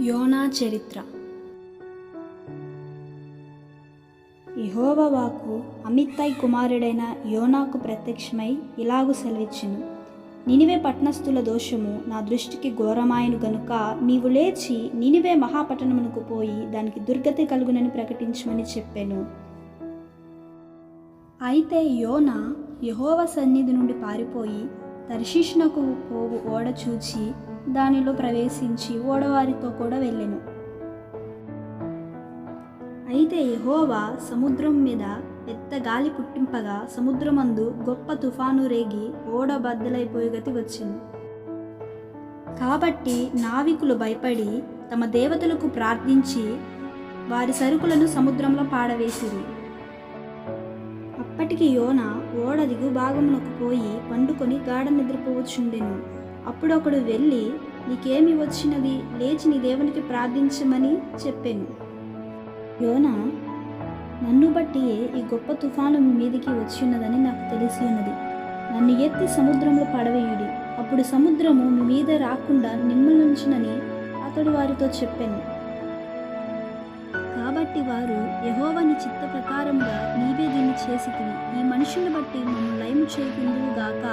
యోనా చరిత్ర. యెహోవా వాక్కు అమిత్తై కుమారుడైన యోనాకు ప్రత్యక్షమై ఇలాగు సెలవిచ్చెను. నినివే పట్టణస్థుల దోషము నా దృష్టికి ఘోరమాయను గనుక నీవు లేచి నినివే మహాపట్టణమునకు పోయి దానికి దుర్గతి కలుగునని ప్రకటించమని చెప్పెను. అయితే యోనా యెహోవా సన్నిధి నుండి పారిపోయి తర్షీషునకు పోవు ఓడ చూచి దానిలో ప్రవేశించి ఓడవారితో కూడా వెళ్ళెను. అయితే యెహోవా సముద్రం మీద పెద్ద గాలి పుట్టింపగా సముద్రమందు గొప్ప తుఫాను రేగి ఓడ బద్దలైపోయే గతి వచ్చెను. కాబట్టి నావికులు భయపడి తమ దేవతలకు ప్రార్థించి వారి సరుకులను సముద్రంలో పాడవేసిరి. అప్పటికి యోనా ఓడ దిగు భాగమునకు పోయి పండుకొని గాఢ నిద్రపోవచ్చుండెను. అప్పుడొకడు వెళ్ళి, నీకేమి వచ్చినది, లేచి నీ దేవునికి ప్రార్థించమని చెప్పాను. యోనా, నన్ను బట్టియే ఈ గొప్ప తుఫాను మీ మీదికి వచ్చిన్నదని నాకు తెలిసి ఉన్నది. నన్ను ఎత్తి సముద్రంలో పడవేయుడి, అప్పుడు సముద్రము మీ మీద రాకుండా నిమ్మలుంచునని అతడు వారితో చెప్పాను. కాబట్టి వారు, యెహోవాని చిత్త ప్రకారముగా నీవే దీన్ని చేసితివి, ఈ మనుషుని బట్టి మమ్ము లయము చేయకుందువు గాక,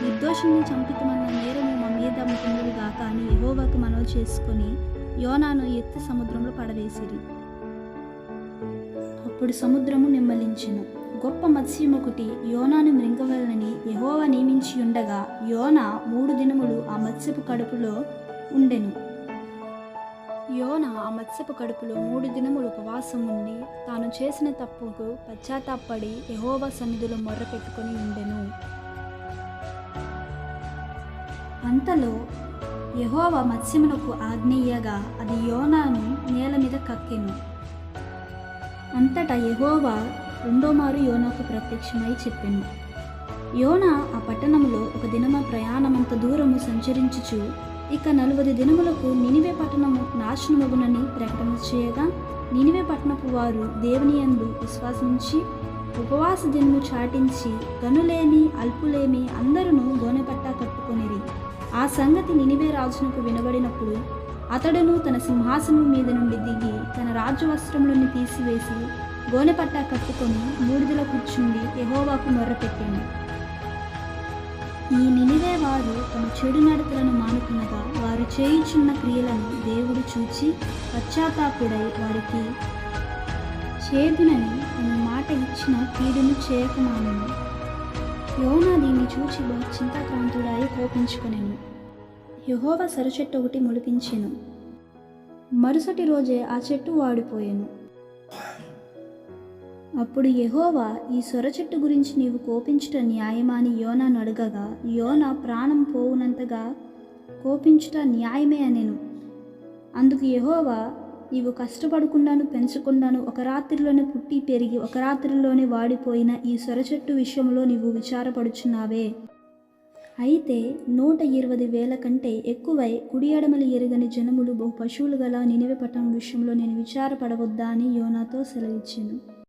నిర్దోషిని చంపితమన్న నేరము మా మీద అమ్ముకుందువు గాక అని యెహోవాకు మనవి చేసుకొని యోనాను ఎత్తి సముద్రంలో పడవేసిరి. అప్పుడు సముద్రము నిమ్మలించెను. గొప్ప మత్స్యమొకటి యోనాను మృంగవలనని యెహోవా నియమించి ఉండగా యోనా 3 దినములు ఆ మత్స్యపు కడుపులో ఉండెను. యోనా ఆ మత్స్యపు కడుపులో 3 దినములు ఉపవాసం ఉండి తాను చేసిన తప్పుకు పశ్చాత్తాపడి యెహోవా సన్నిధిలో మొర్ర పెట్టుకొని ఉండెను. అంతలో యెహోవా మత్స్యమునకు ఆజ్ఞయ్యగా అది యోనాను నేల మీద కక్కెను. అంతటా యెహోవా 2వ మారు యోనాకు ప్రత్యక్షమై చెప్పెను. యోనా ఆ పట్టణములో 1 దినమ ప్రయాణమంత దూరము సంచరించుచు ఇక 40 దినములకు నినివే పట్టణము నాశనమగునని ప్రకటన చేయగా నినివే పట్టణపు వారు దేవుని యందు విశ్వాసించి ఉపవాస దినము చాటించి గనులేమి అల్పులేమి అందరూ గోనెపట్టా కట్టుకొనిరి. ఆ సంగతి నినివే రాజునకు వినబడినప్పుడు అతడును తన సింహాసనం మీద నుండి దిగి తన రాజవస్త్రములను తీసివేసి గోనెపట్టా కట్టుకొని బూడిదలో కూర్చుండి యెహోవాకు మొర్రపెట్టాను. ఈ నినివే వారు తమ చెడు నడతలను మానుకునగా వారు చేయుచున్న క్రియలను దేవుడు చూచి పశ్చాత్తాపుడై వారికి చేదునని తన మాట ఇచ్చిన కీడును చేయకమానెను. యోనా దీన్ని చూచి బహు చింతాక్రాంతుడాయి కోపించుకొనెను. యెహోవా సొరచెట్టు ఒకటి మొలిపించెను. మరుసటి రోజే ఆ చెట్టు వాడిపోయెను. అప్పుడు యెహోవా, ఈ సొరచెట్టు గురించి నీవు కోపించుట న్యాయమా అని యోనాను అడగగా యోనా ప్రాణం పోవునంతగా కోపించుట న్యాయమే అనెను. అందుకు యెహోవా, నీవు కష్టపడకుండాను పెంచకుండాను ఒక రాత్రిలోనే పుట్టి పెరిగి ఒక రాత్రిలోనే వాడిపోయిన ఈ సొరచెట్టు విషయంలో నీవు విచారపడుచున్నావే. అయితే 120,000 కంటే ఎక్కువై కుడి ఎడమలు ఎరుగని జనములు బహు పశువులు గల నినివే పట్టణం విషయంలో నేను విచారపడవద్దా అని యోనాతో సెలవిచ్చెను.